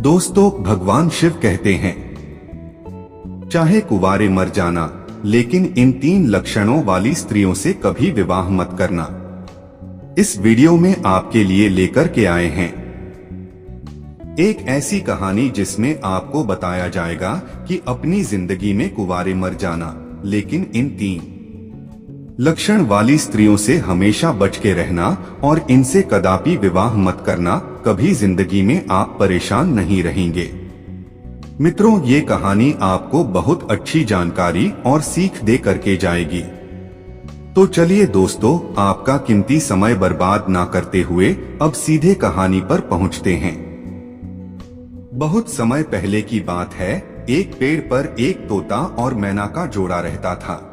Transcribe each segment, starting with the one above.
दोस्तों, भगवान शिव कहते हैं, चाहे कुंवारे मर जाना, लेकिन इन 3 लक्षणों वाली स्त्रियों से कभी विवाह मत करना। इस वीडियो में आपके लिए लेकर के आए हैं एक ऐसी कहानी जिसमें आपको बताया जाएगा कि अपनी जिंदगी में कुंवारे मर जाना, लेकिन इन 3 लक्षण वाली स्त्रियों से हमेशा बच के रहना और इनसे कदापि विवाह मत करना। कभी जिंदगी में आप परेशान नहीं रहेंगे। मित्रों, ये कहानी आपको बहुत अच्छी जानकारी और सीख दे करके जाएगी। तो चलिए दोस्तों, आपका कीमती समय बर्बाद ना करते हुए अब सीधे कहानी पर पहुंचते हैं। बहुत समय पहले की बात है। एक पेड़ पर एक तोता और मैना का जोड़ा रहता था।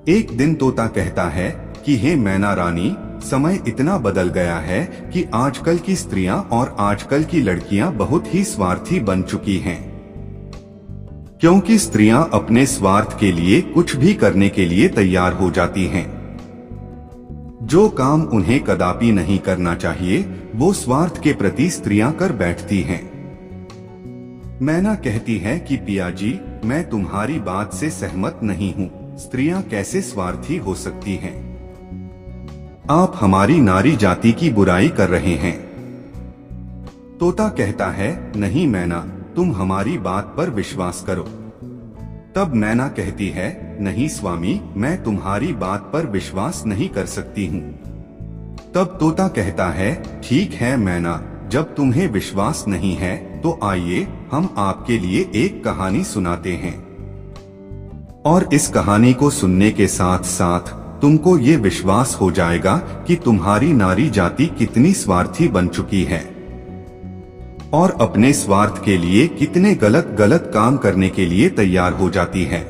एक दिन तोता कहता है कि हे मैना रानी, समय इतना बदल गया है कि आजकल की स्त्रियां और आजकल की लड़कियां बहुत ही स्वार्थी बन चुकी हैं। क्योंकि स्त्रियां अपने स्वार्थ के लिए कुछ भी करने के लिए तैयार हो जाती हैं। जो काम उन्हें कदापि नहीं करना चाहिए, वो स्वार्थ के प्रति स्त्रियां कर बैठती हैं। मैना कहती है कि पिया जी, मैं तुम्हारी बात से सहमत नहीं हूँ। स्त्रियां कैसे स्वार्थी हो सकती हैं? आप हमारी नारी जाति की बुराई कर रहे हैं। तोता कहता है, नहीं मैना, तुम हमारी बात पर विश्वास करो। तब मैना कहती है, नहीं स्वामी, मैं तुम्हारी बात पर विश्वास नहीं कर सकती हूँ। तब तोता कहता है, ठीक है मैना, जब तुम्हें विश्वास नहीं है तो आइए हम आपके लिए एक कहानी सुनाते हैं। और इस कहानी को सुनने के साथ साथ तुमको ये विश्वास हो जाएगा कि तुम्हारी नारी जाति कितनी स्वार्थी बन चुकी है और अपने स्वार्थ के लिए कितने गलत गलत काम करने के लिए तैयार हो जाती है।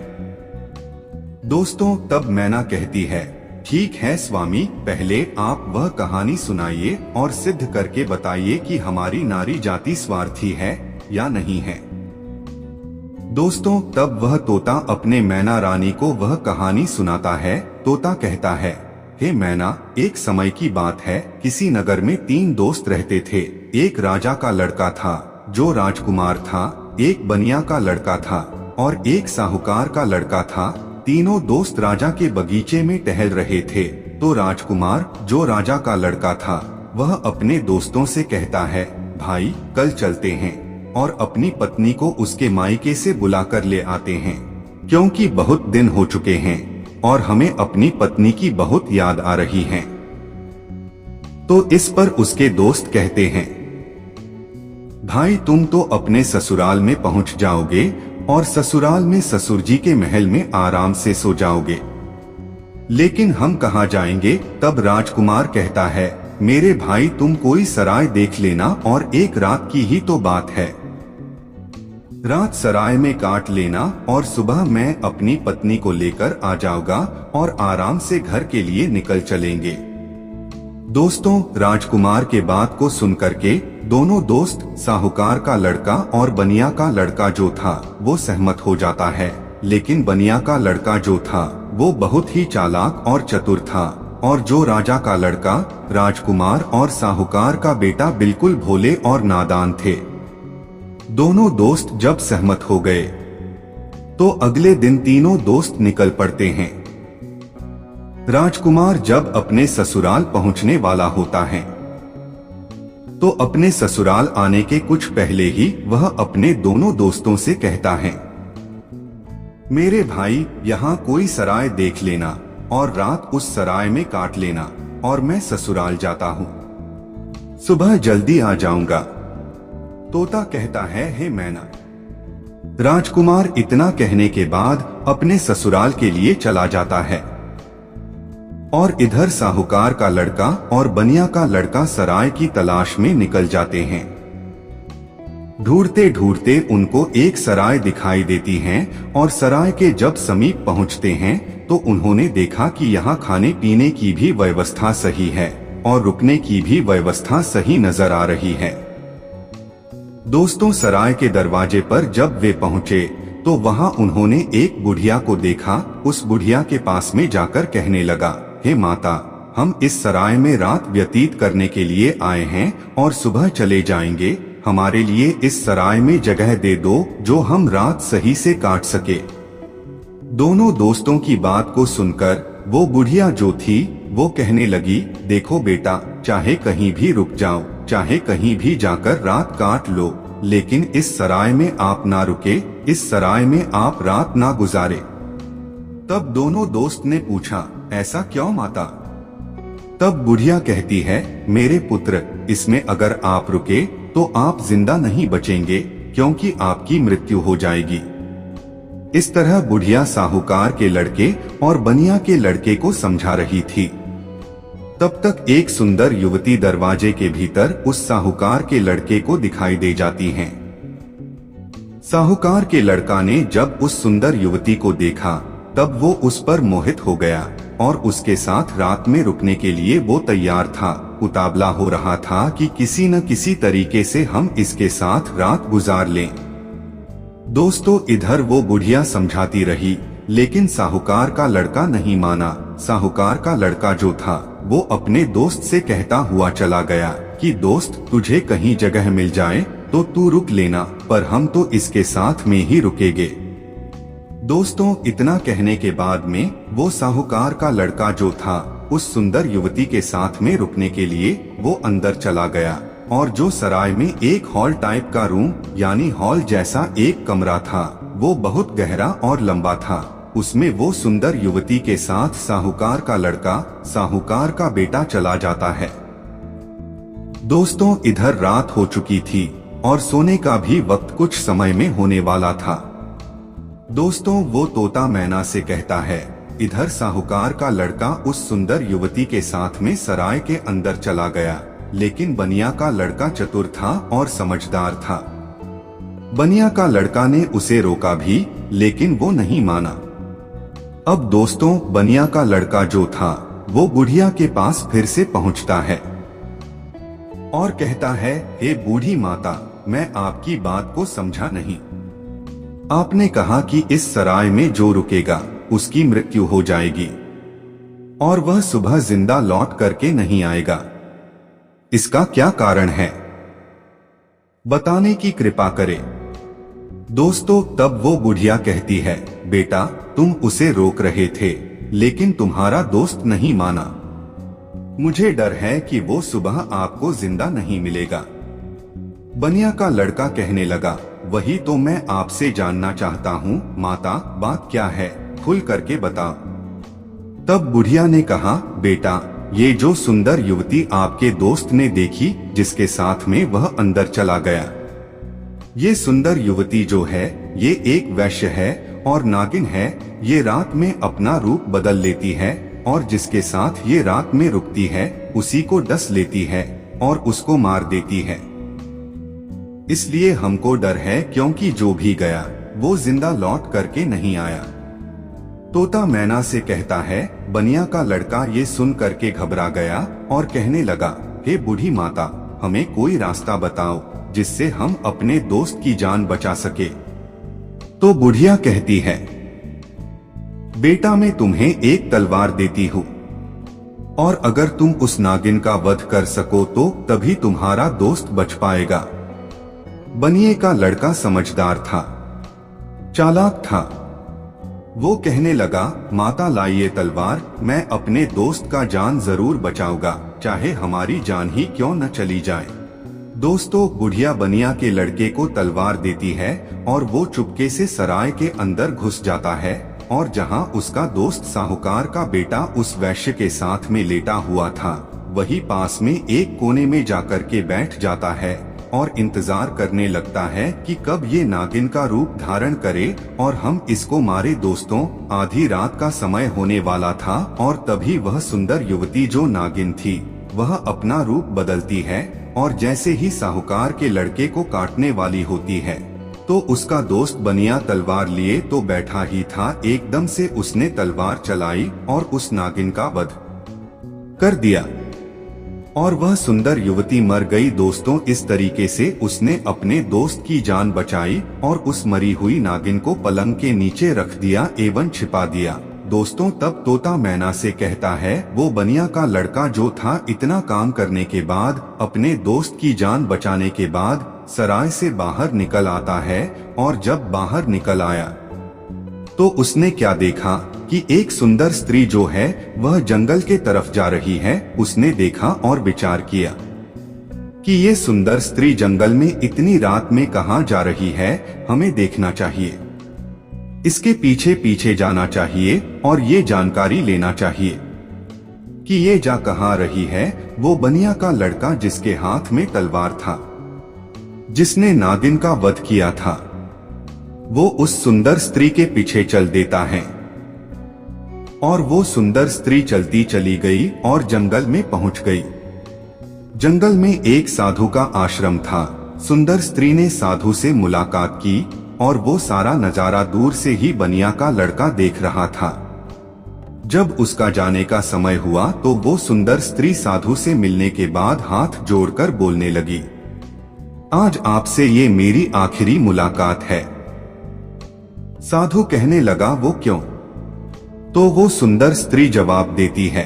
दोस्तों, तब मैना कहती है, ठीक है स्वामी, पहले आप वह कहानी सुनाइए और सिद्ध करके बताइए कि हमारी नारी जाति स्वार्थी है या नहीं है। दोस्तों, तब वह तोता अपने मैना रानी को वह कहानी सुनाता है। तोता कहता है, हे मैना, एक समय की बात है। किसी नगर में 3 दोस्त रहते थे। एक राजा का लड़का था जो राजकुमार था, एक बनिया का लड़का था और एक साहूकार का लड़का था। तीनों दोस्त राजा के बगीचे में टहल रहे थे। तो राजकुमार, जो राजा का लड़का था, वह अपने दोस्तों से कहता है, भाई कल चलते हैं और अपनी पत्नी को उसके मायके से बुलाकर ले आते हैं, क्योंकि बहुत दिन हो चुके हैं और हमें अपनी पत्नी की बहुत याद आ रही है। तो इस पर उसके दोस्त कहते हैं, भाई तुम तो अपने ससुराल में पहुंच जाओगे और ससुराल में ससुर जी के महल में आराम से सो जाओगे, लेकिन हम कहाँ जाएंगे? तब राजकुमार कहता है, मेरे भाई तुम कोई सराय देख लेना और एक रात की ही तो बात है। रात सराय में काट लेना और सुबह मैं अपनी पत्नी को लेकर आ जाऊंगा और आराम से घर के लिए निकल चलेंगे। दोस्तों, राजकुमार के बात को सुनकर के दोनों दोस्त, साहूकार का लड़का और बनिया का लड़का जो था, वो सहमत हो जाता है। लेकिन बनिया का लड़का जो था वो बहुत ही चालाक और चतुर था और जो राजा का लड़का, राजकुमार और साहूकार का बेटा बिल्कुल भोले और नादान थे। दोनों दोस्त जब सहमत हो गए तो अगले दिन तीनों दोस्त निकल पड़ते हैं। राजकुमार जब अपने ससुराल पहुंचने वाला होता है तो अपने ससुराल आने के कुछ पहले ही वह अपने दोनों दोस्तों से कहता है, मेरे भाई, यहाँ कोई सराय देख लेना और रात उस सराय में काट लेना और मैं ससुराल जाता हूँ, सुबह जल्दी आ जाऊंगा। तोता कहता है, हे मैना। राजकुमार इतना कहने के बाद अपने ससुराल के लिए चला जाता है और इधर साहूकार का लड़का और बनिया का लड़का सराय की तलाश में निकल जाते हैं। ढूंढते ढूंढते उनको एक सराय दिखाई देती है और सराय के जब समीप पहुंचते हैं तो उन्होंने देखा कि यहाँ खाने पीने की भी व्यवस्था सही है और रुकने की भी व्यवस्था सही नजर आ रही है। दोस्तों, सराय के दरवाजे पर जब वे पहुंचे तो वहां उन्होंने एक बुढ़िया को देखा। उस बुढ़िया के पास में जाकर कहने लगा, हे माता, हम इस सराय में रात व्यतीत करने के लिए आए हैं और सुबह चले जाएंगे। हमारे लिए इस सराय में जगह दे दो जो हम रात सही से काट सके। दोनों दोस्तों की बात को सुनकर वो बुढ़िया जो थी वो कहने लगी, देखो बेटा, चाहे कहीं भी रुक जाओ, चाहे कहीं भी जाकर रात काट लो, लेकिन इस सराय में आप ना रुके, इस सराय में आप रात ना गुजारे। तब दोनों दोस्त ने पूछा, ऐसा क्यों माता? तब बुढ़िया कहती है, मेरे पुत्र, इसमें अगर आप रुके तो आप जिंदा नहीं बचेंगे, क्योंकि आपकी मृत्यु हो जाएगी। इस तरह बुढ़िया साहूकार के लड़के और बनिया के लड़के को समझा रही थी। तब तक एक सुंदर युवती दरवाजे के भीतर उस साहूकार के लड़के को दिखाई दे जाती है। साहूकार के लड़का ने जब उस सुंदर युवती को देखा तब वो उस पर मोहित हो गया और उसके साथ रात में रुकने के लिए वो तैयार था। उतावला हो रहा था कि किसी न किसी तरीके से हम इसके साथ रात गुजार लें। दोस्तों, इधर वो बुढ़िया समझाती रही, लेकिन साहूकार का लड़का नहीं माना। साहूकार का लड़का जो था वो अपने दोस्त से कहता हुआ चला गया कि दोस्त, तुझे कहीं जगह मिल जाए तो तू रुक लेना, पर हम तो इसके साथ में ही रुकेंगे। दोस्तों, इतना कहने के बाद में वो साहूकार का लड़का जो था उस सुंदर युवती के साथ में रुकने के लिए वो अंदर चला गया और जो सराय में एक हॉल टाइप का रूम यानी हॉल जैसा एक कमरा था वो बहुत गहरा और लंबा था। उसमें वो सुंदर युवती के साथ साहूकार का लड़का, साहूकार का बेटा चला जाता है। दोस्तों, इधर रात हो चुकी थी और सोने का भी वक्त कुछ समय में होने वाला था। दोस्तों, वो तोता मैना से कहता है, इधर साहूकार का लड़का उस सुंदर युवती के साथ में सराय के अंदर चला गया, लेकिन बनिया का लड़का चतुर था और समझदार था। बनिया का लड़का ने उसे रोका भी, लेकिन वो नहीं माना। अब दोस्तों, बनिया का लड़का जो था वो बुढ़िया के पास फिर से पहुंचता है और कहता है, हे बूढ़ी माता, मैं आपकी बात को समझा नहीं। आपने कहा कि इस सराय में जो रुकेगा उसकी मृत्यु हो जाएगी और वह सुबह जिंदा लौट करके नहीं आएगा। इसका क्या कारण है? बताने की कृपा करें। दोस्तों, तब वो बुढ़िया कहती है, बेटा, तुम उसे रोक रहे थे, लेकिन तुम्हारा दोस्त नहीं माना। मुझे डर है कि वो सुबह आपको जिंदा नहीं मिलेगा। बनिया का लड़का कहने लगा, वही तो मैं आपसे जानना चाहता हूँ माता, बात क्या है, खुल करके बताओ। तब बुढ़िया ने कहा, बेटा, ये जो सुंदर युवती आपके दोस्त ने देखी जिसके साथ में वह अंदर चला गया, ये सुंदर युवती जो है ये एक वैश्य है और नागिन है। ये रात में अपना रूप बदल लेती है और जिसके साथ ये रात में रुकती है उसी को डस लेती है और उसको मार देती है। इसलिए हमको डर है, क्योंकि जो भी गया वो जिंदा लौट करके नहीं आया। तोता मैना से कहता है, बनिया का लड़का ये सुन करके घबरा गया और कहने लगा, हे बूढ़ी माता, हमें कोई रास्ता बताओ जिससे हम अपने दोस्त की जान बचा सके। तो बुढ़िया कहती है, बेटा, मैं तुम्हें एक तलवार देती हूँ और अगर तुम उस नागिन का वध कर सको तो तभी तुम्हारा दोस्त बच पाएगा। बनिए का लड़का समझदार था, चालाक था। वो कहने लगा, माता लाइए तलवार, मैं अपने दोस्त का जान जरूर बचाऊंगा, चाहे हमारी जान ही क्यों न चली जाए। दोस्तों, बुढ़िया बनिया के लड़के को तलवार देती है और वो चुपके से सराय के अंदर घुस जाता है और जहां उसका दोस्त साहूकार का बेटा उस वैश्य के साथ में लेटा हुआ था, वही पास में एक कोने में जाकर के बैठ जाता है और इंतजार करने लगता है कि कब ये नागिन का रूप धारण करे और हम इसको मारे। दोस्तों, आधी रात का समय होने वाला था और तभी वह सुंदर युवती जो नागिन थी वह अपना रूप बदलती है और जैसे ही साहूकार के लड़के को काटने वाली होती है तो उसका दोस्त बनिया तलवार लिए तो बैठा ही था, एकदम से उसने तलवार चलाई और उस नागिन का वध कर दिया और वह सुंदर युवती मर गई। दोस्तों, इस तरीके से उसने अपने दोस्त की जान बचाई और उस मरी हुई नागिन को पलंग के नीचे रख दिया एवं छिपा दिया। दोस्तों, तब तोता मैना से कहता है, वो बनिया का लड़का जो था इतना काम करने के बाद, अपने दोस्त की जान बचाने के बाद सराय से बाहर निकल आता है और जब बाहर निकल आया तो उसने क्या देखा कि एक सुंदर स्त्री जो है वह जंगल के तरफ जा रही है। उसने देखा और विचार किया कि ये सुंदर स्त्री जंगल में इतनी रात में कहाँ जा रही है, हमें देखना चाहिए, इसके पीछे पीछे जाना चाहिए और ये जानकारी लेना चाहिए कि ये जा कहाँ रही है। वो बनिया का लड़का जिसके हाथ में तलवार था, जिसने नागिन का वध किया था, वो उस सुंदर स्त्री के पीछे चल देता है और वो सुंदर स्त्री चलती चली गई और जंगल में पहुंच गई। जंगल में एक साधु का आश्रम था। सुंदर स्त्री ने साधु से मुलाकात की और वो सारा नजारा दूर से ही बनिया का लड़का देख रहा था। जब उसका जाने का समय हुआ तो वो सुंदर स्त्री साधु से मिलने के बाद हाथ जोड़कर बोलने लगी, आज आपसे ये मेरी आखिरी मुलाकात है। साधु कहने लगा, वो क्यों? तो वो सुंदर स्त्री जवाब देती है,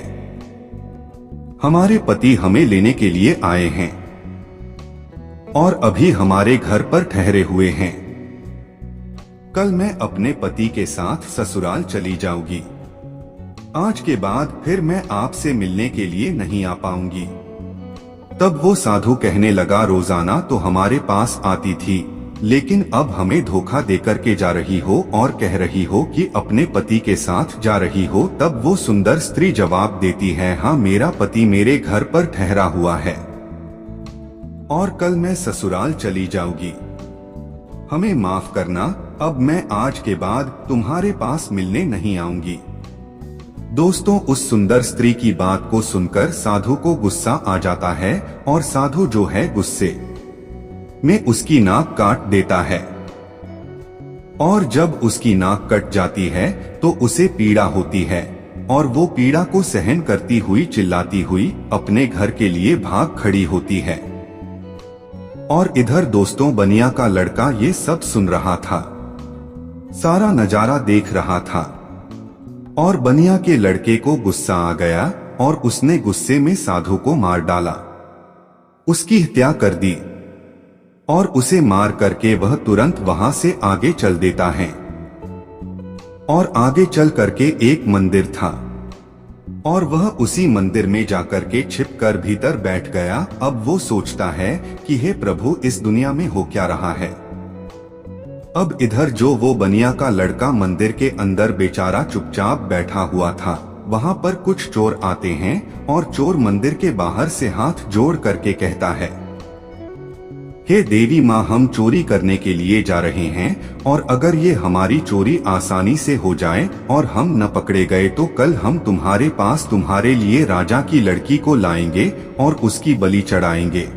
हमारे पति हमें लेने के लिए आए हैं और अभी हमारे घर पर ठहरे हुए हैं। कल मैं अपने पति के साथ ससुराल चली जाऊंगी। आज के बाद फिर मैं आपसे मिलने के लिए नहीं आ पाऊंगी। तब वो साधु कहने लगा, रोजाना तो हमारे पास आती थी, लेकिन अब हमें धोखा देकर के जा रही हो और कह रही हो कि अपने पति के साथ जा रही हो। तब वो सुंदर स्त्री जवाब देती है, हाँ, मेरा पति मेरे घर पर ठहरा हुआ है और कल मैं ससुराल चली जाऊंगी। हमें माफ करना, अब मैं आज के बाद तुम्हारे पास मिलने नहीं आऊंगी। दोस्तों, उस सुंदर स्त्री की बात को सुनकर साधु को गुस्सा आ जाता है और साधु जो है गुस्से में उसकी नाक काट देता है और जब उसकी नाक कट जाती है तो उसे पीड़ा होती है और वो पीड़ा को सहन करती हुई चिल्लाती हुई अपने घर के लिए भाग खड़ी होती है। और इधर दोस्तों, बनिया का लड़का ये सब सुन रहा था, सारा नजारा देख रहा था और बनिया के लड़के को गुस्सा आ गया और उसने गुस्से में साधु को मार डाला, उसकी हत्या कर दी और उसे मार करके वह तुरंत वहां से आगे चल देता है। और आगे चल करके एक मंदिर था और वह उसी मंदिर में जाकर के छिप कर भीतर बैठ गया। अब वो सोचता है कि हे प्रभु, इस दुनिया में हो क्या रहा है। अब इधर जो वो बनिया का लड़का मंदिर के अंदर बेचारा चुपचाप बैठा हुआ था, वहां पर कुछ चोर आते हैं और चोर मंदिर के बाहर से हाथ जोड़ करके कहता है, हे देवी माँ, हम चोरी करने के लिए जा रहे हैं और अगर ये हमारी चोरी आसानी से हो जाए और हम न पकड़े गए तो कल हम तुम्हारे पास तुम्हारे लिए राजा की लड़की को लाएंगे और उसकी बलि चढ़ाएंगे।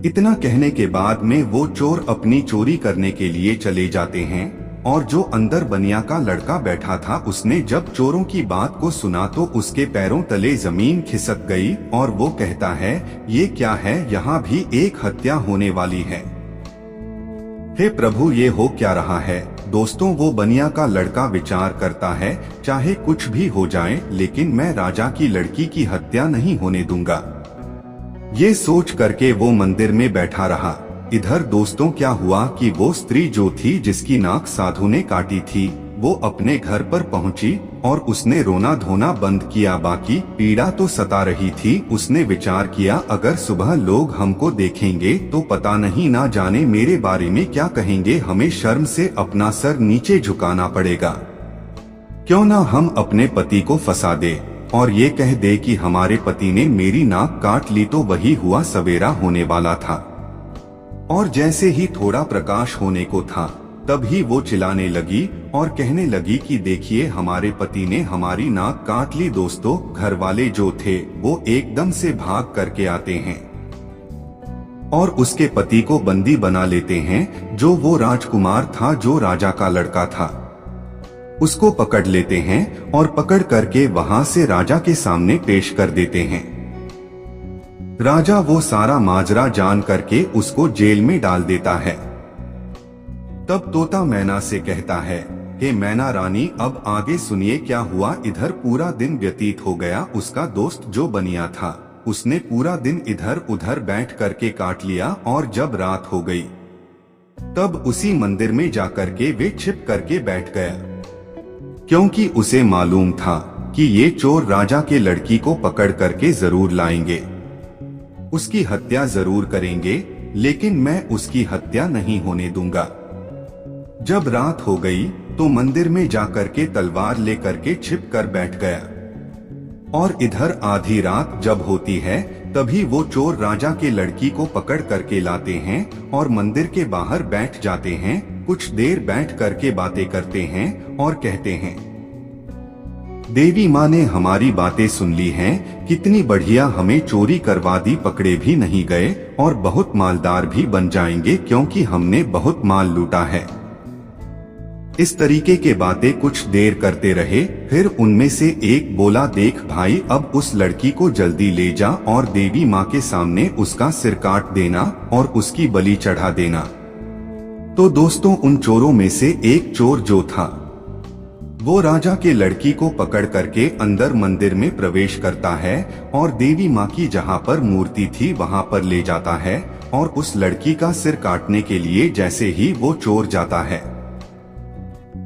इतना कहने के बाद में वो चोर अपनी चोरी करने के लिए चले जाते हैं और जो अंदर बनिया का लड़का बैठा था, उसने जब चोरों की बात को सुना तो उसके पैरों तले जमीन खिसक गई और वो कहता है, ये क्या है, यहाँ भी एक हत्या होने वाली है। हे प्रभु, ये हो क्या रहा है। दोस्तों, वो बनिया का लड़का विचार करता है, चाहे कुछ भी हो जाए लेकिन मैं राजा की लड़की की हत्या नहीं होने दूंगा। ये सोच करके वो मंदिर में बैठा रहा। इधर दोस्तों, क्या हुआ कि वो स्त्री जो थी जिसकी नाक साधु ने काटी थी, वो अपने घर पर पहुंची और उसने रोना धोना बंद किया। बाकी पीड़ा तो सता रही थी। उसने विचार किया, अगर सुबह लोग हमको देखेंगे तो पता नहीं, ना जाने मेरे बारे में क्या कहेंगे। हमें शर्म से अपना सर नीचे झुकाना पड़ेगा। क्यों ना हम अपने पति को फंसा दे और ये कह दे कि हमारे पति ने मेरी नाक काट ली। तो वही हुआ, सवेरा होने वाला था और जैसे ही थोड़ा प्रकाश होने को था तभी वो चिल्लाने लगी और कहने लगी कि देखिए, हमारे पति ने हमारी नाक काट ली। दोस्तों, घर वाले जो थे वो एकदम से भाग करके आते हैं और उसके पति को बंदी बना लेते हैं। जो वो राजकुमार था, जो राजा का लड़का था, उसको पकड़ लेते हैं और पकड़ करके वहां से राजा के सामने पेश कर देते हैं। राजा वो सारा माजरा जान करके उसको जेल में डाल देता है। तब तोता मैना से कहता है, हे मैना रानी, अब आगे सुनिए क्या हुआ। इधर पूरा दिन व्यतीत हो गया। उसका दोस्त जो बनिया था उसने पूरा दिन इधर उधर बैठ करके काट लिया और जब रात हो गई तब उसी मंदिर में जाकर के वे छिप करके बैठ गया, क्योंकि उसे मालूम था कि ये चोर राजा के लड़की को पकड़ करके जरूर लाएंगे, उसकी हत्या जरूर करेंगे, लेकिन मैं उसकी हत्या नहीं होने दूंगा। जब रात हो गई तो मंदिर में जाकर के तलवार लेकर के छिप कर बैठ गया, और इधर आधी रात जब होती है तभी वो चोर राजा के लड़की को पकड़ करके लाते हैं और मंदिर के बाहर बैठ जाते हैं। कुछ देर बैठ करके बातें करते हैं और कहते हैं, देवी माँ ने हमारी बातें सुन ली हैं, कितनी बढ़िया, हमें चोरी करवा दी, पकड़े भी नहीं गए और बहुत मालदार भी बन जाएंगे क्योंकि हमने बहुत माल लूटा है। इस तरीके के बातें कुछ देर करते रहे। फिर उनमें से एक बोला, देख भाई, अब उस लड़की को जल्दी ले जा और देवी माँ के सामने उसका सिर काट देना और उसकी बलि चढ़ा देना। तो दोस्तों, उन चोरों में से एक चोर जो था वो राजा के लड़की को पकड़ करके अंदर मंदिर में प्रवेश करता है और देवी माँ की जहाँ पर मूर्ति थी वहाँ पर ले जाता है, और उस लड़की का सिर काटने के लिए जैसे ही वो चोर जाता है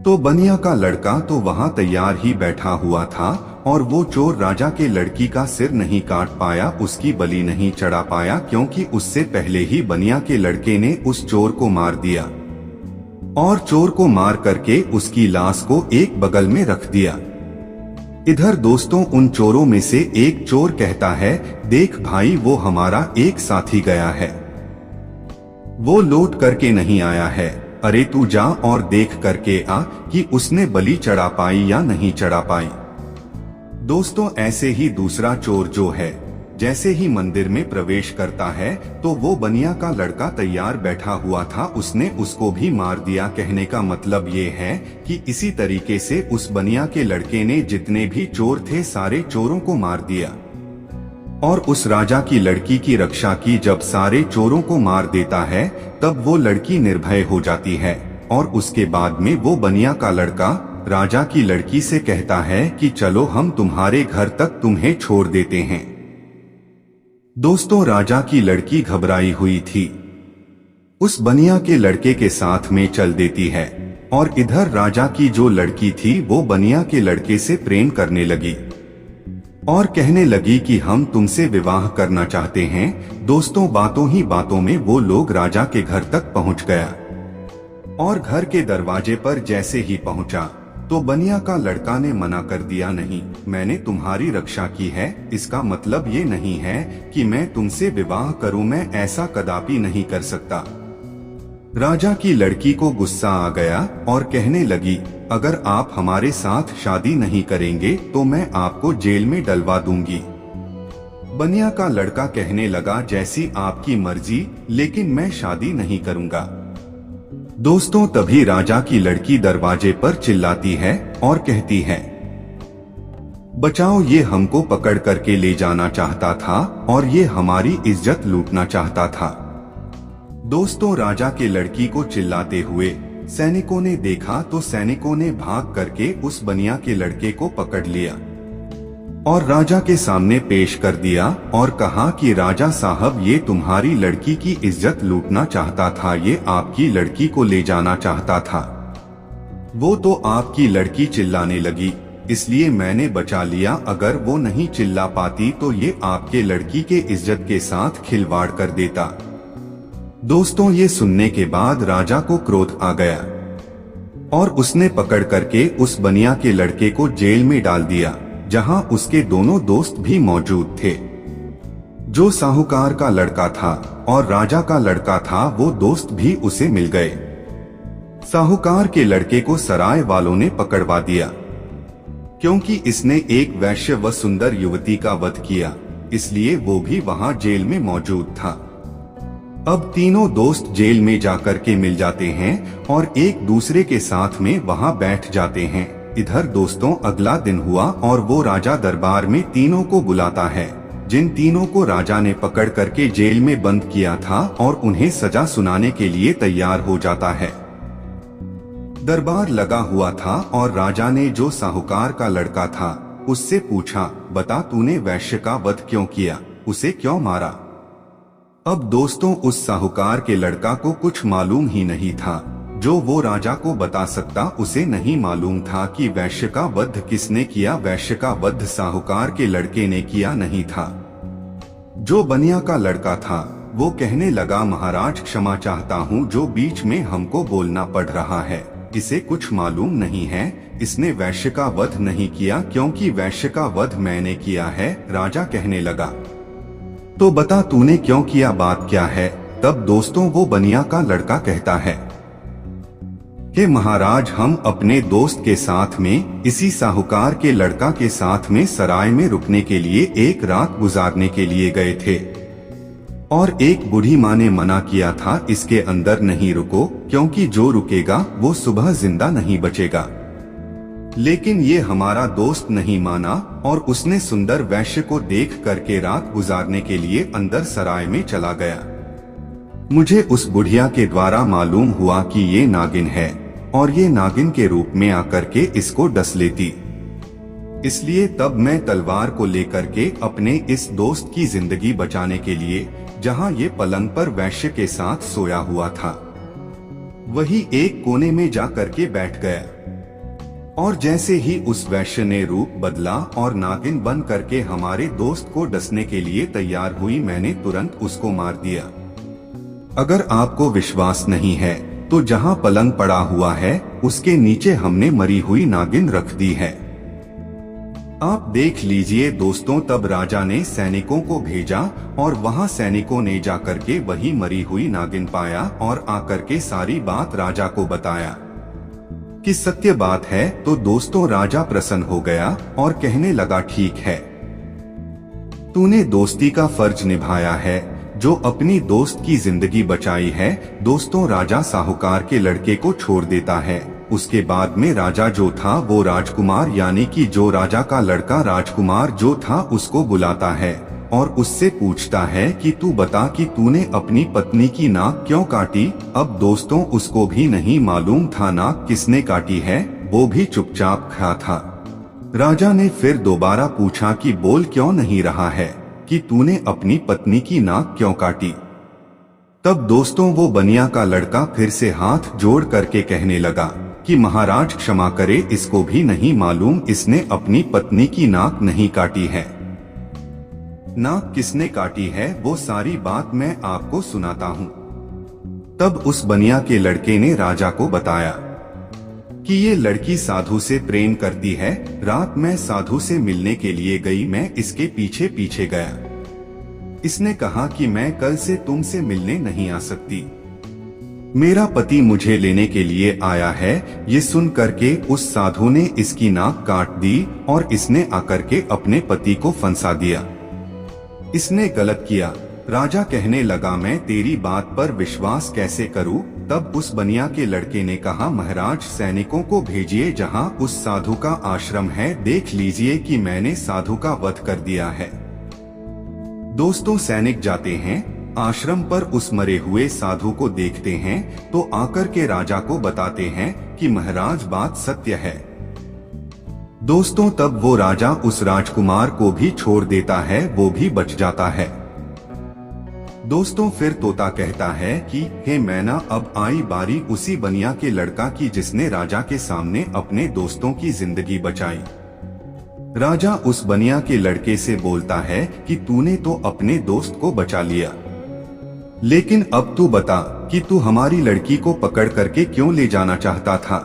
तो बनिया का लड़का तो वहाँ तैयार ही बैठा हुआ था, और वो चोर राजा के लड़की का सिर नहीं काट पाया, उसकी बलि नहीं चढ़ा पाया, क्योंकि उससे पहले ही बनिया के लड़के ने उस चोर को मार दिया और चोर को मार करके उसकी लाश को एक बगल में रख दिया। इधर दोस्तों, उन चोरों में से एक चोर कहता है, देख भाई, वो हमारा एक साथी गया है, वो लौट करके नहीं आया है, अरे तू जा और देख करके आ कि उसने बलि चढ़ा पाई या नहीं चढ़ा पाई। दोस्तों, ऐसे ही दूसरा चोर जो है जैसे ही मंदिर में प्रवेश करता है तो वो बनिया का लड़का तैयार बैठा हुआ था, उसने उसको भी मार दिया। कहने का मतलब ये है कि इसी तरीके से उस बनिया के लड़के ने जितने भी चोर थे सारे चोरों को मार दिया और उस राजा की लड़की की रक्षा की। जब सारे चोरों को मार देता है तब वो लड़की निर्भय हो जाती है, और उसके बाद में वो बनिया का लड़का राजा की लड़की से कहता है कि चलो हम तुम्हारे घर तक तुम्हें छोड़ देते हैं। दोस्तों, राजा की लड़की घबराई हुई थी, उस बनिया के लड़के के साथ में चल देती है, और इधर राजा की जो लड़की थी वो बनिया के लड़के से प्रेम करने लगी और कहने लगी कि हम तुमसे विवाह करना चाहते हैं। दोस्तों, बातों ही बातों में वो लोग राजा के घर तक पहुंच गया, और घर के दरवाजे पर जैसे ही पहुंचा तो बनिया का लड़का ने मना कर दिया, नहीं, मैंने तुम्हारी रक्षा की है, इसका मतलब ये नहीं है कि मैं तुमसे विवाह करूं, मैं ऐसा कदापि नहीं कर सकता। राजा की लड़की को गुस्सा आ गया और कहने लगी, अगर आप हमारे साथ शादी नहीं करेंगे तो मैं आपको जेल में डलवा दूंगी। बनिया का लड़का कहने लगा, जैसी आपकी मर्जी, लेकिन मैं शादी नहीं करूंगा। दोस्तों, तभी राजा की लड़की दरवाजे पर चिल्लाती है और कहती है, बचाओ, ये हमको पकड़ करके ले जाना चाहता था और ये हमारी इज्जत लूटना चाहता था। दोस्तों, राजा के लड़की को चिल्लाते हुए सैनिकों ने देखा तो सैनिकों ने भाग करके उस बनिया के लड़के को पकड़ लिया और राजा के सामने पेश कर दिया और कहा कि राजा साहब, ये तुम्हारी लड़की की इज्जत लूटना चाहता था, ये आपकी लड़की को ले जाना चाहता था। वो तो आपकी लड़की चिल्लाने लगी, इसलिए मैंने बचा लिया, अगर वो नहीं चिल्ला पाती तो ये आपके लड़की के इज्जत के साथ खिलवाड़ कर देता। दोस्तों, ये सुनने के बाद राजा को क्रोध आ गया और उसने पकड़ करके उस बनिया के लड़के को जेल में डाल दिया, जहां उसके दोनों दोस्त भी मौजूद थे। जो साहूकार का लड़का था और राजा का लड़का था, वो दोस्त भी उसे मिल गए। साहूकार के लड़के को सराय वालों ने पकड़वा दिया, क्योंकि इसने एक वैश्य व सुंदर युवती का वध किया, इसलिए वो भी वहां जेल में मौजूद था। अब तीनों दोस्त जेल में जाकर के मिल जाते हैं और एक दूसरे के साथ में वहां बैठ जाते हैं। इधर दोस्तों, अगला दिन हुआ और वो राजा दरबार में तीनों को बुलाता है, जिन तीनों को राजा ने पकड़ करके जेल में बंद किया था, और उन्हें सजा सुनाने के लिए तैयार हो जाता है। दरबार लगा हुआ था और राजा ने जो साहूकार का लड़का था उससे पूछा, बता तूने वैश्य का वध क्यों किया? उसे क्यों मारा। अब दोस्तों उस साहूकार के लड़का को कुछ मालूम ही नहीं था। जो वो राजा को बता सकता उसे नहीं मालूम था कि वैश्य का वध किसने किया। वैश्य का वध साहूकार के लड़के ने किया नहीं था। जो बनिया का लड़का था वो कहने लगा, महाराज क्षमा चाहता हूँ, जो बीच में हमको बोलना पड़ रहा है। इसे कुछ मालूम नहीं है, इसने वैश्य का वध नहीं किया, क्योंकि वैश्य का वध मैंने किया है। राजा कहने लगा, तो बता तूने क्यों किया, बात क्या है। तब दोस्तों वो बनिया का लड़का कहता है कि महाराज हम अपने दोस्त के साथ में इसी साहूकार के लड़का के साथ में सराय में रुकने के लिए एक रात गुजारने के लिए गए थे, और एक बूढ़ी माँ ने मना किया था इसके अंदर नहीं रुको, क्योंकि जो रुकेगा वो सुबह जिंदा नहीं बचेगा। लेकिन ये हमारा दोस्त नहीं माना और उसने सुंदर वैश्य को देख करके रात गुजारने के लिए अंदर सराय में चला गया। मुझे उस बुढ़िया के द्वारा मालूम हुआ कि ये नागिन है और ये नागिन के रूप में आकर के इसको डस लेती, इसलिए तब मैं तलवार को लेकर के अपने इस दोस्त की जिंदगी बचाने के लिए जहां ये पलंग पर वैश्य के साथ सोया हुआ था वही एक कोने में जा करके बैठ गया, और जैसे ही उस वैश्य ने रूप बदला और नागिन बन करके हमारे दोस्त को डसने के लिए तैयार हुई, मैंने तुरंत उसको मार दिया। अगर आपको विश्वास नहीं है तो जहां पलंग पड़ा हुआ है उसके नीचे हमने मरी हुई नागिन रख दी है, आप देख लीजिए दोस्तों। तब राजा ने सैनिकों को भेजा और वहां सैनिकों ने जाकर के वही मरी हुई नागिन पाया और आकर के सारी बात राजा को बताया कि सत्य बात है। तो दोस्तों राजा प्रसन्न हो गया और कहने लगा, ठीक है, तूने दोस्ती का फर्ज निभाया है, जो अपनी दोस्त की जिंदगी बचाई है। दोस्तों राजा साहूकार के लड़के को छोड़ देता है। उसके बाद में राजा जो था वो राजकुमार यानी कि जो राजा का लड़का राजकुमार जो था उसको बुलाता है और उससे पूछता है कि तू बता कि तूने अपनी पत्नी की नाक क्यों काटी। अब दोस्तों उसको भी नहीं मालूम था नाक किसने काटी है, वो भी चुपचाप खड़ा था। राजा ने फिर दोबारा पूछा कि बोल क्यों नहीं रहा है, कि तूने अपनी पत्नी की नाक क्यों काटी। तब दोस्तों वो बनिया का लड़का फिर से हाथ जोड़ करके कहने लगा कि महाराज क्षमा करे, इसको भी नहीं मालूम इसने अपनी पत्नी की नाक नहीं काटी है। नाक किसने काटी है वो सारी बात मैं आपको सुनाता हूँ। तब उस बनिया के लड़के ने राजा को बताया कि ये लड़की साधु से प्रेम करती है। रात में साधु से मिलने के लिए गई, मैं इसके पीछे पीछे गया। इसने कहा कि मैं कल से तुमसे मिलने नहीं आ सकती, मेरा पति मुझे लेने के लिए आया है। ये सुन करके उस साधु ने इसकी नाक काट दी और इसने आकर के अपने पति को फंसा दिया। इसने गलत किया। राजा कहने लगा, मैं तेरी बात पर विश्वास कैसे करूं। तब उस बनिया के लड़के ने कहा, महाराज सैनिकों को भेजिए जहां उस साधु का आश्रम है, देख लीजिए कि मैंने साधु का वध कर दिया है। दोस्तों सैनिक जाते हैं, आश्रम पर उस मरे हुए साधु को देखते हैं तो आकर के राजा को बताते हैं कि महाराज बात सत्य है। दोस्तों तब वो राजा उस राजकुमार को भी छोड़ देता है, वो भी बच जाता है। दोस्तों फिर तोता कहता है कि हे मैना, अब आई बारी उसी बनिया के लड़का की जिसने राजा के सामने अपने दोस्तों की जिंदगी बचाई। राजा उस बनिया के लड़के से बोलता है कि तूने तो अपने दोस्त को बचा लिया, लेकिन अब तू बता कि तू हमारी लड़की को पकड़ करके क्यों ले जाना चाहता था,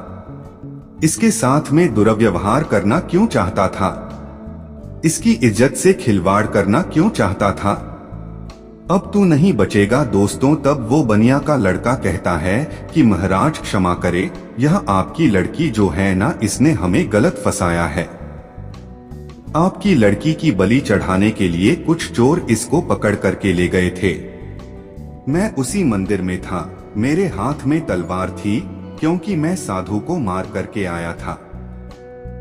इसके साथ में दुर्व्यवहार करना क्यों चाहता था, इसकी इज्जत से खिलवाड़ करना क्यों चाहता था। अब तू नहीं बचेगा। दोस्तों तब वो बनिया का लड़का कहता है कि महाराज क्षमा करे, यह आपकी लड़की जो है ना, इसने हमें गलत फंसाया है। आपकी लड़की की बलि चढ़ाने के लिए कुछ चोर इसको पकड़ करके ले गए थे। मैं उसी मंदिर में था, मेरे हाथ में तलवार थी क्योंकि मैं साधु को मार करके आया था,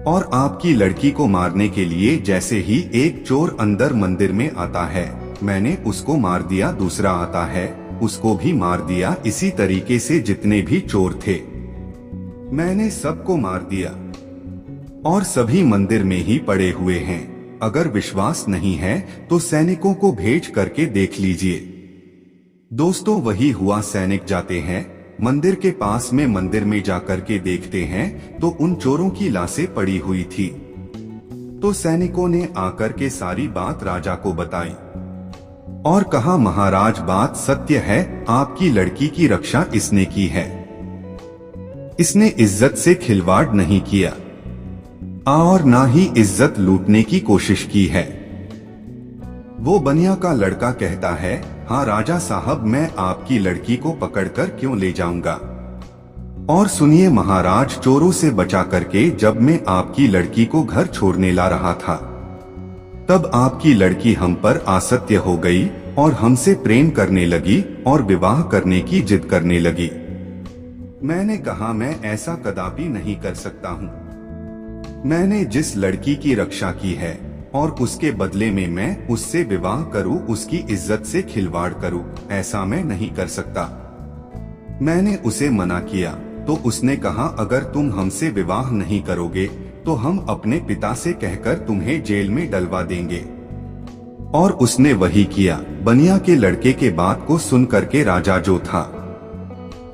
और आपकी लड़की को मारने के लिए जैसे ही एक चोर अंदर मंदिर में आता है, मैंने उसको मार दिया, दूसरा आता है उसको भी मार दिया। इसी तरीके से जितने भी चोर थे मैंने सबको मार दिया और सभी मंदिर में ही पड़े हुए हैं। अगर विश्वास नहीं है तो सैनिकों को भेज करके देख लीजिए। दोस्तों वही हुआ। सैनिक जाते हैं मंदिर के पास में, मंदिर में जाकर के देखते हैं तो उन चोरों की लाशें पड़ी हुई थी। तो सैनिकों ने आकर के सारी बात राजा को बताई और कहा, महाराज बात सत्य है, आपकी लड़की की रक्षा इसने की है। इसने इज्जत से खिलवाड़ नहीं किया और ना ही इज्जत लूटने की कोशिश की है। वो बनिया का लड़का कहता है, हाँ राजा साहब, मैं आपकी लड़की को पकड़कर क्यों ले जाऊंगा। और सुनिए महाराज, चोरों से बचा करके जब मैं आपकी लड़की को घर छोड़ने ला रहा था तब आपकी लड़की हम पर आसक्त हो गई और हमसे प्रेम करने लगी और विवाह करने की जिद करने लगी। मैंने कहा मैं ऐसा कदापि नहीं कर सकता हूँ। मैंने जिस लड़की की रक्षा की है और उसके बदले में मैं उससे विवाह करूं, उसकी इज्जत से खिलवाड़ करूं, ऐसा मैं नहीं कर सकता। मैंने उसे मना किया तो उसने कहा, अगर तुम हमसे विवाह नहीं करोगे तो हम अपने पिता से कहकर तुम्हें जेल में डलवा देंगे। और उसने वही किया। बनिया के लड़के के बात को सुन करके राजा जो था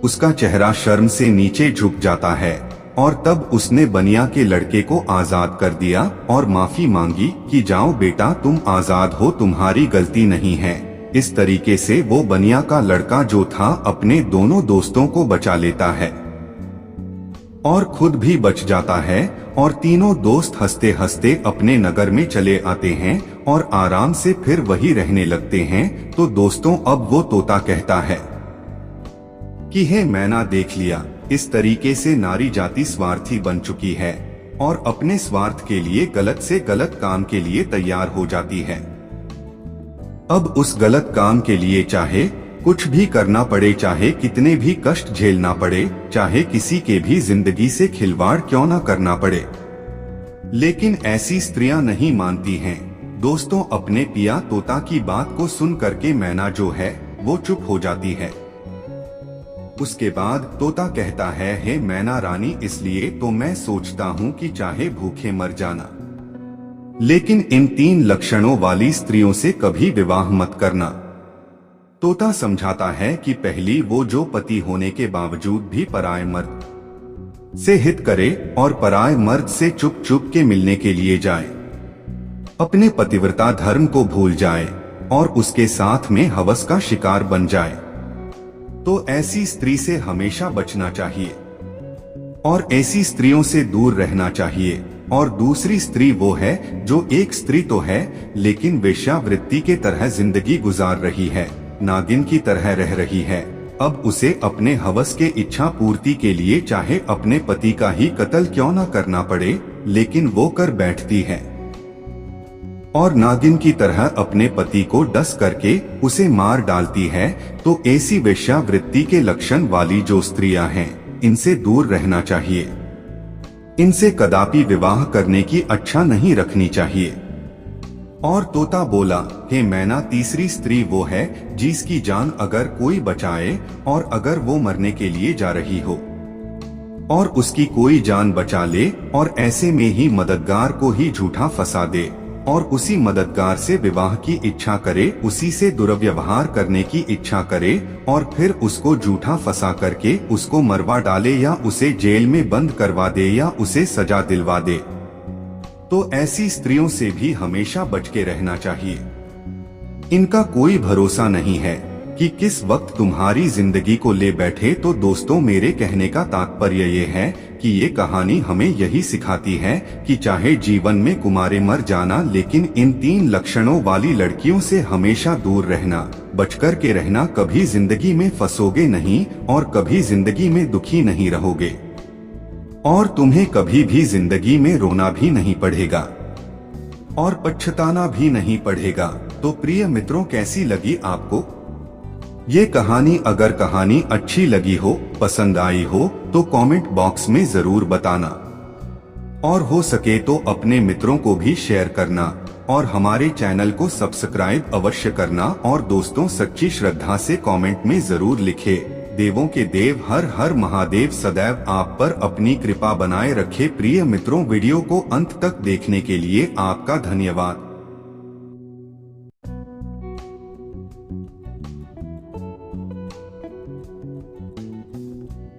उसका चेहरा शर्म से नीचे झुक जाता है और तब उसने बनिया के लड़के को आजाद कर दिया और माफी मांगी कि जाओ बेटा, तुम आजाद हो, तुम्हारी गलती नहीं है। इस तरीके से वो बनिया का लड़का जो था अपने दोनों दोस्तों को बचा लेता है और खुद भी बच जाता है और तीनों दोस्त हंसते हंसते अपने नगर में चले आते हैं और आराम से फिर वही रहने लगते हैं। तो दोस्तों अब वो तोता कहता है कि हे मैना, देख लिया, इस तरीके से नारी जाति स्वार्थी बन चुकी है और अपने स्वार्थ के लिए गलत से गलत काम के लिए तैयार हो जाती है। अब उस गलत काम के लिए चाहे कुछ भी करना पड़े, चाहे कितने भी कष्ट झेलना पड़े, चाहे किसी के भी जिंदगी से खिलवाड़ क्यों ना करना पड़े, लेकिन ऐसी स्त्रियां नहीं मानती हैं। दोस्तों अपने पिया तोता की बात को सुन करके मैना जो है वो चुप हो जाती है। उसके बाद तोता कहता है, हे मैना रानी, इसलिए तो मैं सोचता हूँ कि चाहे भूखे मर जाना, लेकिन इन 3 लक्षणों वाली स्त्रियों से कभी विवाह मत करना। तोता समझाता है कि पहली वो जो पति होने के बावजूद भी पराये मर्द से हित करे और पराये मर्द से चुप चुप के मिलने के लिए जाए, अपने पतिव्रता धर्म को भूल जाए और उसके साथ में हवस का शिकार बन जाए, तो ऐसी स्त्री से हमेशा बचना चाहिए और ऐसी स्त्रियों से दूर रहना चाहिए। और दूसरी स्त्री वो है जो एक स्त्री तो है लेकिन वेश्यावृत्ति के तरह जिंदगी गुजार रही है, नागिन की तरह रह रही है। अब उसे अपने हवस के इच्छा पूर्ति के लिए चाहे अपने पति का ही कत्ल क्यों न करना पड़े, लेकिन वो कर बैठती है और नागिन की तरह अपने पति को डस करके उसे मार डालती है। तो ऐसी वेश्यावृत्ति के लक्षण वाली जो स्त्रियां हैं, इनसे दूर रहना चाहिए। इनसे कदापि विवाह करने की इच्छा नहीं रखनी चाहिए। और तोता बोला, हे मैना, तीसरी स्त्री वो है जिसकी जान अगर कोई बचाए और अगर वो मरने के लिए जा रही हो और उसकी कोई जान बचा ले और ऐसे में ही मददगार को ही झूठा फंसा दे और उसी मददगार से विवाह की इच्छा करे, उसी से दुर्व्यवहार करने की इच्छा करे और फिर उसको झूठा फंसा करके उसको मरवा डाले या उसे जेल में बंद करवा दे या उसे सजा दिलवा दे, तो ऐसी स्त्रियों से भी हमेशा बच के रहना चाहिए। इनका कोई भरोसा नहीं है कि किस वक्त तुम्हारी जिंदगी को ले बैठे। तो दोस्तों मेरे कहने का तात्पर्य ये है कि ये कहानी हमें यही सिखाती है कि चाहे जीवन में कुमारे मर जाना, लेकिन इन 3 लक्षणों वाली लड़कियों से हमेशा दूर रहना, बचकर के रहना। कभी जिंदगी में फंसोगे नहीं और कभी जिंदगी में दुखी नहीं रहोगे और तुम्हें कभी भी जिंदगी में रोना भी नहीं पड़ेगा और पछताना भी नहीं पड़ेगा। तो प्रिय मित्रों, कैसी लगी आपको ये कहानी? अगर कहानी अच्छी लगी हो, पसंद आई हो तो कमेंट बॉक्स में जरूर बताना और हो सके तो अपने मित्रों को भी शेयर करना और हमारे चैनल को सब्सक्राइब अवश्य करना। और दोस्तों सच्ची श्रद्धा से कमेंट में जरूर लिखे, देवों के देव हर हर महादेव सदैव आप पर अपनी कृपा बनाए रखे। प्रिय मित्रों, वीडियो को अंत तक देखने के लिए आपका धन्यवाद।